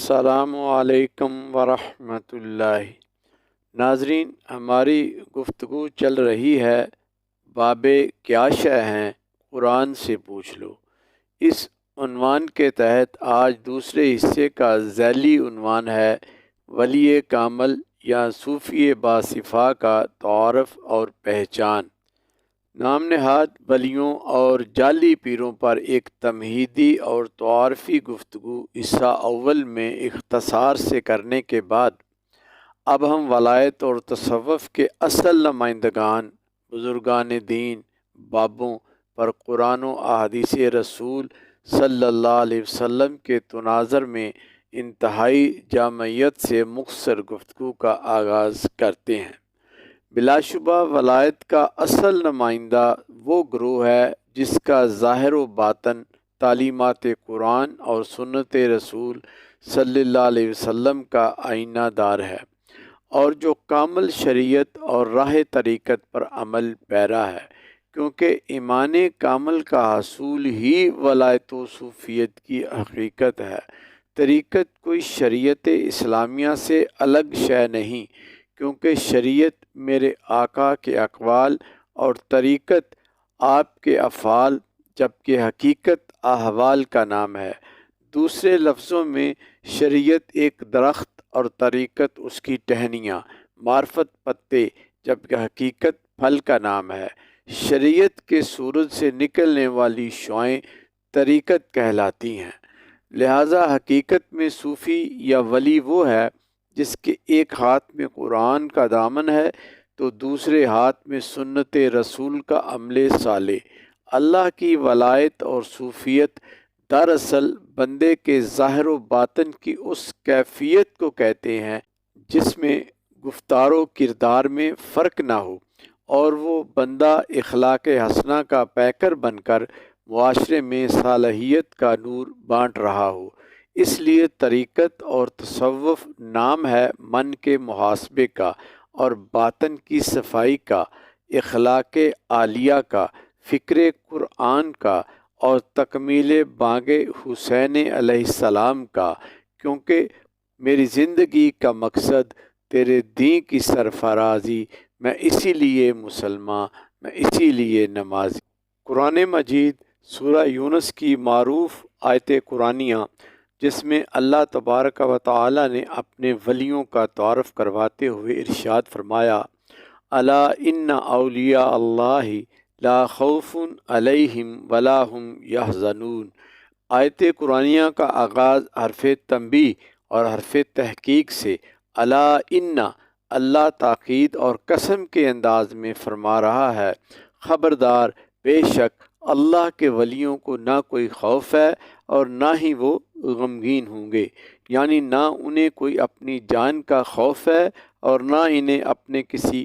السلام علیکم ورحمۃ اللہ۔ ناظرین، ہماری گفتگو چل رہی ہے باب کیا شے ہیں قرآن سے پوچھ لو۔ اس عنوان کے تحت آج دوسرے حصے کا ذیلی عنوان ہے ولی کامل یا صوفی باصفا کا تعارف اور پہچان۔ نام نہاد ولیوں اور جعلی پیروں پر ایک تمہیدی اور تعارفی گفتگو حصہ اول میں اختصار سے کرنے کے بعد اب ہم ولایت اور تصوف کے اصل نمائندگان بزرگان دین بابوں پر قرآن و احادیث رسول صلی اللہ علیہ وسلم کے تناظر میں انتہائی جامعیت سے مختصر گفتگو کا آغاز کرتے ہیں۔ بلا شبہ ولایت کا اصل نمائندہ وہ گروہ ہے جس کا ظاہر و باطن تعلیمات قرآن اور سنت رسول صلی اللہ علیہ وسلم کا آئینہ دار ہے، اور جو کامل شریعت اور راہ طریقت پر عمل پیرا ہے، کیونکہ ایمان کامل کا حصول ہی ولایت و صوفیت کی حقیقت ہے۔ طریقت کوئی شریعت اسلامیہ سے الگ شے نہیں، کیونکہ شریعت میرے آقا کے اقوال اور طریقت آپ کے افعال، جبکہ حقیقت احوال کا نام ہے۔ دوسرے لفظوں میں شریعت ایک درخت اور طریقت اس کی ٹہنیاں، معرفت پتے، جبکہ حقیقت پھل کا نام ہے۔ شریعت کے سورج سے نکلنے والی شعاعیں طریقت کہلاتی ہیں۔ لہذا حقیقت میں صوفی یا ولی وہ ہے جس کے ایک ہاتھ میں قرآن کا دامن ہے تو دوسرے ہاتھ میں سنت رسول کا عمل صالح۔ اللہ کی ولایت اور صوفیت دراصل بندے کے ظاہر و باطن کی اس کیفیت کو کہتے ہیں جس میں گفتار و کردار میں فرق نہ ہو، اور وہ بندہ اخلاق حسنہ کا پیکر بن کر معاشرے میں صالحیت کا نور بانٹ رہا ہو۔ اس لیے طریقت اور تصوف نام ہے من کے محاسبے کا اور باطن کی صفائی کا، اخلاق عالیہ کا، فکر قرآن کا اور تکمیل بانگ حسین علیہ السلام کا، کیونکہ میری زندگی کا مقصد تیرے دین کی سرفرازی، میں اسی لیے مسلمان، میں اسی لیے نمازی۔ قرآن مجید سورہ یونس کی معروف آیت قرآنیہ جس میں اللہ تبارک و تعالی نے اپنے ولیوں کا تعارف کرواتے ہوئے ارشاد فرمایا، الا ان اولیاء اللہ لا خوف علیہم ولا هم یحزنون۔ آیت قرآنیہ کا آغاز حرف تنبیہ اور حرف تحقیق سے الا ان، اللہ تاکید اور قسم کے انداز میں فرما رہا ہے، خبردار، بے شک اللہ کے ولیوں کو نہ کوئی خوف ہے اور نہ ہی وہ غمگین ہوں گے، یعنی نہ انہیں کوئی اپنی جان کا خوف ہے اور نہ انہیں اپنے کسی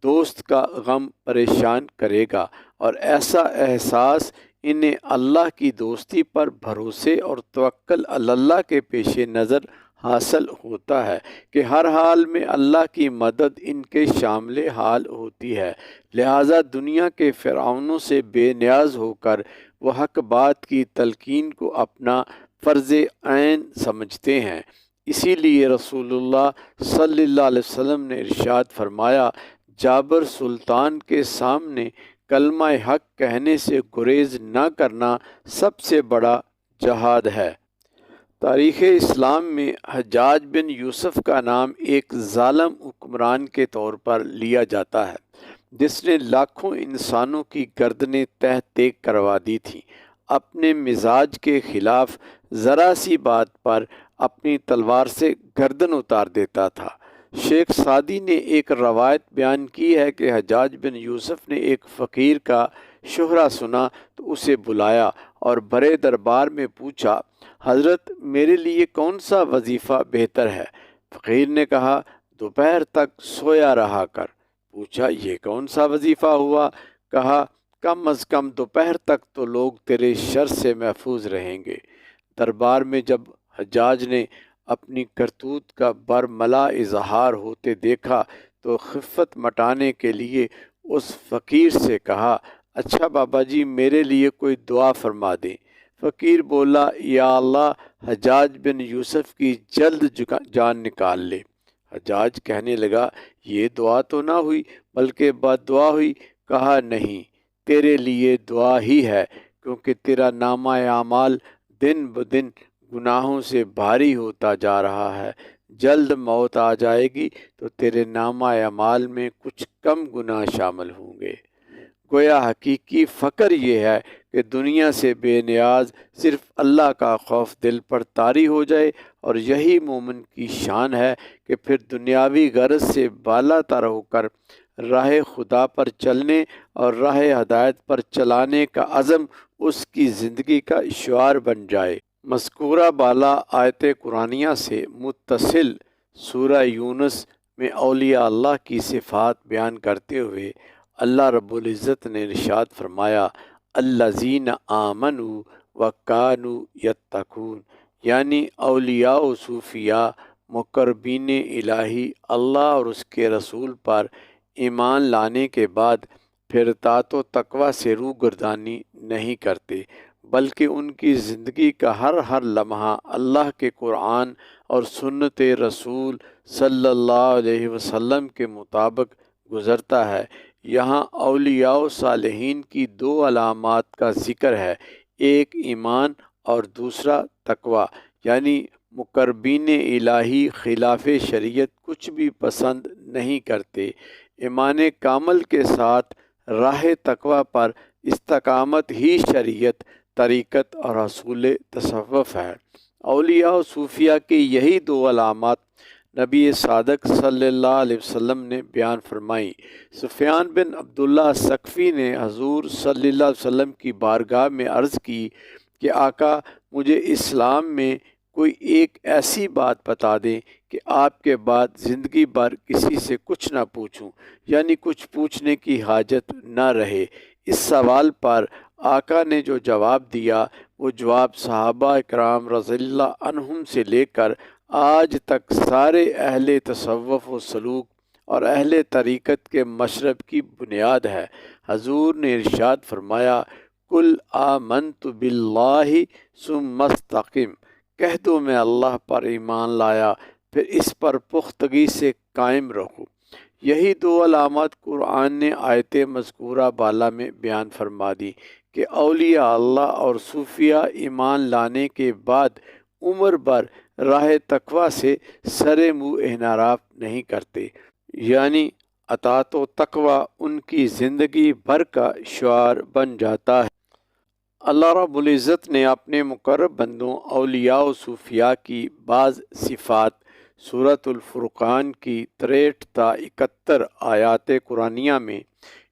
دوست کا غم پریشان کرے گا، اور ایسا احساس انہیں اللہ کی دوستی پر بھروسے اور توکل اللہ کے پیش نظر حاصل ہوتا ہے کہ ہر حال میں اللہ کی مدد ان کے شامل حال ہوتی ہے۔ لہٰذا دنیا کے فرعونوں سے بے نیاز ہو کر وہ حق بات کی تلقین کو اپنا فرض عین سمجھتے ہیں۔ اسی لیے رسول اللہ صلی اللہ علیہ وسلم نے ارشاد فرمایا، جابر سلطان کے سامنے کلمہ حق کہنے سے گریز نہ کرنا سب سے بڑا جہاد ہے۔ تاریخ اسلام میں حجاج بن یوسف کا نام ایک ظالم حکمران کے طور پر لیا جاتا ہے جس نے لاکھوں انسانوں کی گردنیں تہ تیگ کروا دی تھیں۔ اپنے مزاج کے خلاف ذرا سی بات پر اپنی تلوار سے گردن اتار دیتا تھا۔ شیخ سعدی نے ایک روایت بیان کی ہے کہ حجاج بن یوسف نے ایک فقیر کا شہرہ سنا تو اسے بلایا اور برے دربار میں پوچھا، حضرت میرے لیے کون سا وظیفہ بہتر ہے؟ فقیر نے کہا، دوپہر تک سویا رہا کر۔ پوچھا، یہ کون سا وظیفہ ہوا؟ کہا، کم از کم دوپہر تک تو لوگ تیرے شر سے محفوظ رہیں گے۔ دربار میں جب حجاج نے اپنی کرتوت کا برملا اظہار ہوتے دیکھا تو خفت مٹانے کے لیے اس فقیر سے کہا، اچھا بابا جی میرے لیے کوئی دعا فرما دیں۔ فقیر بولا یا اللہ حجاج بن یوسف کی جلد جان نکال لے۔ حجاج کہنے لگا یہ دعا تو نہ ہوئی بلکہ بد دعا ہوئی۔ کہا نہیں، تیرے لیے دعا ہی ہے، کیونکہ تیرا نامہ اعمال دن بدن گناہوں سے بھاری ہوتا جا رہا ہے۔ جلد موت آ جائے گی تو تیرے نامہ اعمال میں کچھ کم گناہ شامل ہوں گے۔ گویا حقیقی فقر یہ ہے کہ دنیا سے بے نیاز صرف اللہ کا خوف دل پر طاری ہو جائے، اور یہی مومن کی شان ہے کہ پھر دنیاوی غرض سے بالا تر ہو کر راہ خدا پر چلنے اور راہ ہدایت پر چلانے کا عزم اس کی زندگی کا شعار بن جائے۔ مذکورہ بالا آیت قرآنیہ سے متصل سورہ یونس میں اولیاء اللہ کی صفات بیان کرتے ہوئے اللہ رب العزت نے ارشاد فرمایا الذین آمنوا وکانوا یتقون، یعنی اولیاء و صوفیاء مقربین الہی اللہ اور اس کے رسول پر ایمان لانے کے بعد پھر اطاعت و تقوی سے روگردانی نہیں کرتے، بلکہ ان کی زندگی کا ہر لمحہ اللہ کے قرآن اور سنت رسول صلی اللہ علیہ وسلم کے مطابق گزرتا ہے۔ یہاں اولیاء و صالحین کی دو علامات کا ذکر ہے، ایک ایمان اور دوسرا تقوی، یعنی مقربین الہی خلاف شریعت کچھ بھی پسند نہیں کرتے۔ ایمان کامل کے ساتھ راہ تقوی پر استقامت ہی شریعت، طریقت اور حصول تصوف ہے۔ اولیاء و صوفیاء کی یہی دو علامات نبی صادق صلی اللہ علیہ وسلم نے بیان فرمائی۔ سفیان بن عبداللہ ثقفی نے حضور صلی اللہ علیہ وسلم کی بارگاہ میں عرض کی کہ آقا مجھے اسلام میں کوئی ایک ایسی بات بتا دیں کہ آپ کے بعد زندگی بھر کسی سے کچھ نہ پوچھوں، یعنی کچھ پوچھنے کی حاجت نہ رہے۔ اس سوال پر آقا نے جو جواب دیا وہ جواب صحابہ اکرام رضی اللہ عنہم سے لے کر آج تک سارے اہل تصوف و سلوک اور اہل طریقت کے مشرب کی بنیاد ہے۔ حضور نے ارشاد فرمایا قل آمنت باللہ ثم استقم، کہہ دو میں اللہ پر ایمان لایا پھر اس پر پختگی سے قائم رہو۔ یہی دو علامات قرآن نے آیت مذکورہ بالا میں بیان فرما دی کہ اولیاء اللہ اور صوفیاء ایمان لانے کے بعد عمر بھر راہ تقوی سے سر منہ انحراف نہیں کرتے، یعنی اطاعت و تقوی ان کی زندگی بھر کا شعار بن جاتا ہے۔ اللہ رب العزت نے اپنے مقرب بندوں اولیاء و صوفیاء کی بعض صفات سورۃ الفرقان کی 63 تا 71 آیات قرآنیہ میں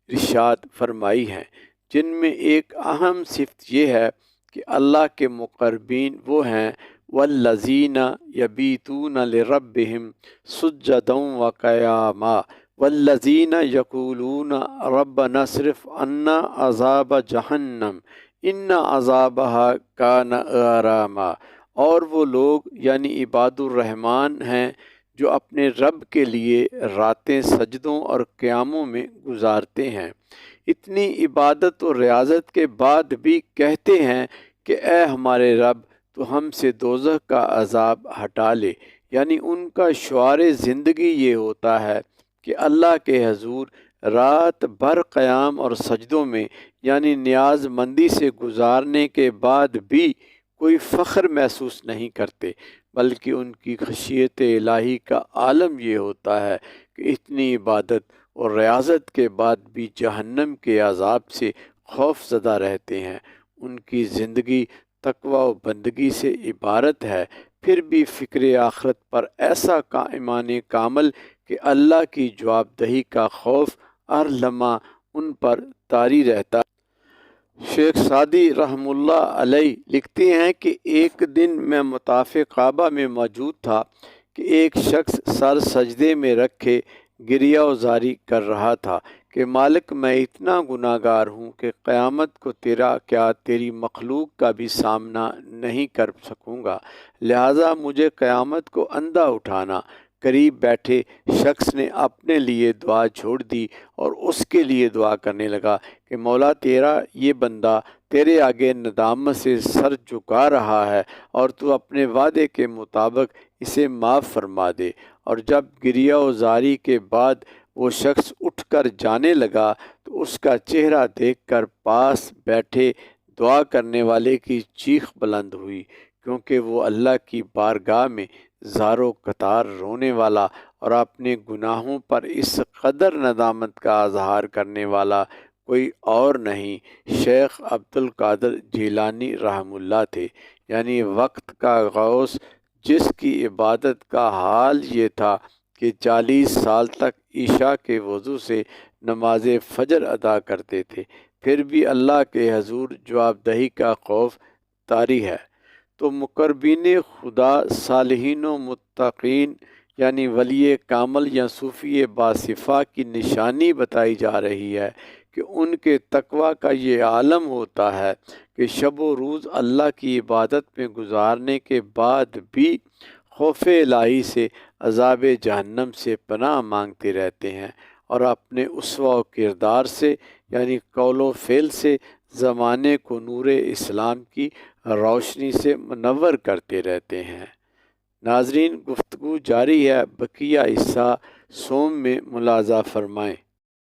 ارشاد فرمائی ہیں، جن میں ایک اہم صفت یہ ہے کہ اللہ کے مقربین وہ ہیں والذین یبیتون لربہم سجدا وقیاما والذین یقولون ربنا اصرف عنا عذاب جہنم ان عذابها کان غراما، اور وہ لوگ یعنی عباد الرحمن ہیں جو اپنے رب کے لیے راتیں سجدوں اور قیاموں میں گزارتے ہیں، اتنی عبادت و ریاضت کے بعد بھی کہتے ہیں کہ اے ہمارے رب تو ہم سے دوزخ کا عذاب ہٹا لے، یعنی ان کا شعار زندگی یہ ہوتا ہے کہ اللہ کے حضور رات بھر قیام اور سجدوں میں یعنی نیاز مندی سے گزارنے کے بعد بھی کوئی فخر محسوس نہیں کرتے، بلکہ ان کی خشیت الہی کا عالم یہ ہوتا ہے کہ اتنی عبادت اور ریاضت کے بعد بھی جہنم کے عذاب سے خوف زدہ رہتے ہیں۔ ان کی زندگی تقوی و بندگی سے عبارت ہے، پھر بھی فکر آخرت پر ایسا ایمان کامل کہ اللہ کی جواب دہی کا خوف ہر لمحہ ان پر طاری رہتا ہے۔ شیخ سعدی رحم اللہ علیہ لکھتے ہیں کہ ایک دن میں مطاف کعبہ میں موجود تھا کہ ایک شخص سر سجدے میں رکھے گریہ و زاری کر رہا تھا کہ مالک میں اتنا گناہ گار ہوں کہ قیامت کو تیری مخلوق کا بھی سامنا نہیں کر سکوں گا، لہٰذا مجھے قیامت کو اندھا اٹھانا۔ قریب بیٹھے شخص نے اپنے لیے دعا چھوڑ دی اور اس کے لیے دعا کرنے لگا کہ مولا تیرا یہ بندہ تیرے آگے ندامت سے سر جھکا رہا ہے اور تو اپنے وعدے کے مطابق اسے معاف فرما دے۔ اور جب گریہ و زاری کے بعد وہ شخص اٹھ کر جانے لگا تو اس کا چہرہ دیکھ کر پاس بیٹھے دعا کرنے والے کی چیخ بلند ہوئی، کیونکہ وہ اللہ کی بارگاہ میں زارو قطار رونے والا اور اپنے گناہوں پر اس قدر ندامت کا اظہار کرنے والا کوئی اور نہیں شیخ عبد القادر جیلانی رحمہ اللہ تھے، یعنی وقت کا غوث، جس کی عبادت کا حال یہ تھا کہ 40 سال تک عشاء کے وضو سے نماز فجر ادا کرتے تھے، پھر بھی اللہ کے حضور جواب دہی کا خوف طاری ہے۔ تو مقربین خدا، صالحین و متقین یعنی ولی کامل یا صوفی باصفا کی نشانی بتائی جا رہی ہے کہ ان کے تقوی کا یہ عالم ہوتا ہے کہ شب و روز اللہ کی عبادت میں گزارنے کے بعد بھی خوف الہی سے، عذاب جہنم سے پناہ مانگتے رہتے ہیں، اور اپنے اسوہ و کردار سے یعنی قول و فعل سے زمانے کو نور اسلام کی روشنی سے منور کرتے رہتے ہیں۔ ناظرین، گفتگو جاری ہے، بقیہ حصہ سوم میں ملاحظہ فرمائیں۔